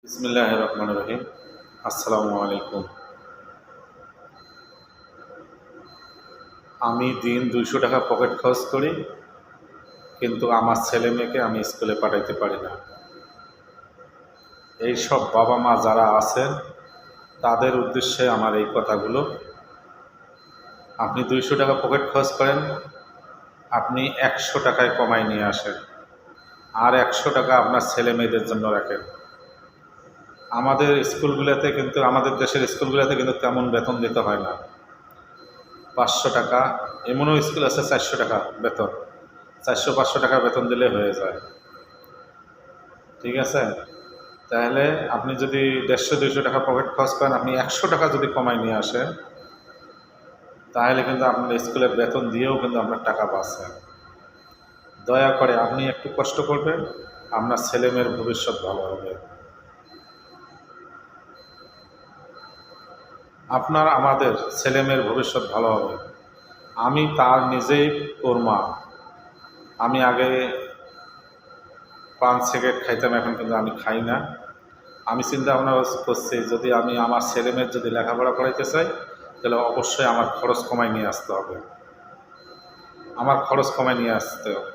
বিসমিল্লাহির রহমানির রহিম। আসসালামু আলাইকুম। আমি দিন ২০০ টাকা পকেট খরচ করি, কিন্তু আমার ছেলে মেয়েকে আমি স্কুলে পাঠাইতে পারি না। এইসব বাবা মা যারা আছেন তাদের উদ্দেশ্যে আমার এই কথাগুলো। আপনি ২০০ টাকা পকেট খরচ করেন, আপনি ১০০ টাকায় কমায় নিয়ে আসেন, আর ১০০ টাকা আপনার ছেলে মেয়েদের জন্য রাখেন। আমাদের স্কুলগুলোতে কিন্তু, আমাদের দেশের স্কুলগুলোতে কিন্তু তেমন বেতন দিতে হয় না। ৫০০ টাকা, এমনও স্কুল আছে ৪০০ টাকা বেতন, ৪০০-৫০০ টাকা বেতন দিলে হয়ে যায়। ঠিক আছে? তাহলে আপনি যদি ১৫০-২০০ টাকা পকেট খরচ করেন, আপনি ১০০ টাকা যদি কমায় নিয়ে আসেন, তাহলে কিন্তু আপনার স্কুলের বেতন দিয়েও কিন্তু আপনার টাকা বাঁচে। দয়া করে আপনি একটু কষ্ট করবেন, আপনার ছেলেমেয়ের ভবিষ্যৎ ভালো হবে। আপনার আমাদের ছেলেমেয়ের ভবিষ্যৎ ভালো হবে। আমি তার নিজেই প্রমাণ। আমি আগে পান সিগারেট খাইতাম, এখন কিন্তু আমি খাই না। আমি চিন্তা ভাবনা করছি, যদি আমি আমার ছেলেমেয়ের যদি লেখাপড়া করাইতে চাই, তাহলে অবশ্যই আমার খরচ কমায় নিয়ে আসতে হবে। আমার খরচ কমায় নিয়ে আসতে হবে।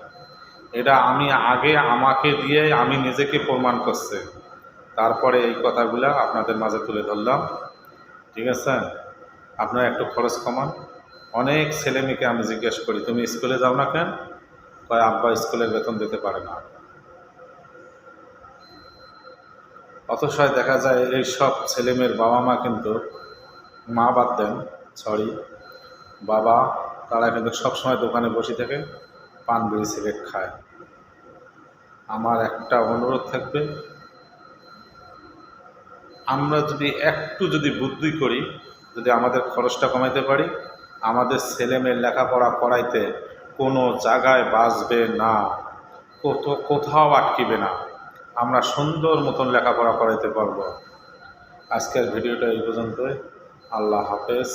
এটা আমি আগে আমাকে দিয়ে আমি নিজেকে প্রমাণ করছি, তারপরে এই কথাগুলা আপনাদের মাঝে তুলে ধরলাম। ঠিক আছে? আপনারা একটু খরচ কমান। অনেক ছেলে মেয়েকে আমি জিজ্ঞেস করি, তুমি স্কুলে যাও না কেন? কয় আব্বা স্কুলের বেতন দিতে পারে না। অথচ দেখা যায় এই সব ছেলেমেয়ের বাবা মা কিন্তু, মা বাদ দেন, সরি, বাবা, তারা কিন্তু সবসময় দোকানে বসে থেকে পান বিড়ি সিগারেট খায়। আমার একটা অনুরোধ থাকবে, আমরা যদি বুদ্ধি করি, যদি আমাদের খরচটা কমাইতে পারি, আমাদের ছেলে মেয়ের লেখাপড়া করাইতে কোনো জায়গায় বাঁচবে না, কোথাও আটকিবে না। আমরা সুন্দর মতন লেখাপড়া করাইতে পারবো। আজকের ভিডিওটা এই পর্যন্তই। আল্লাহ হাফেজ।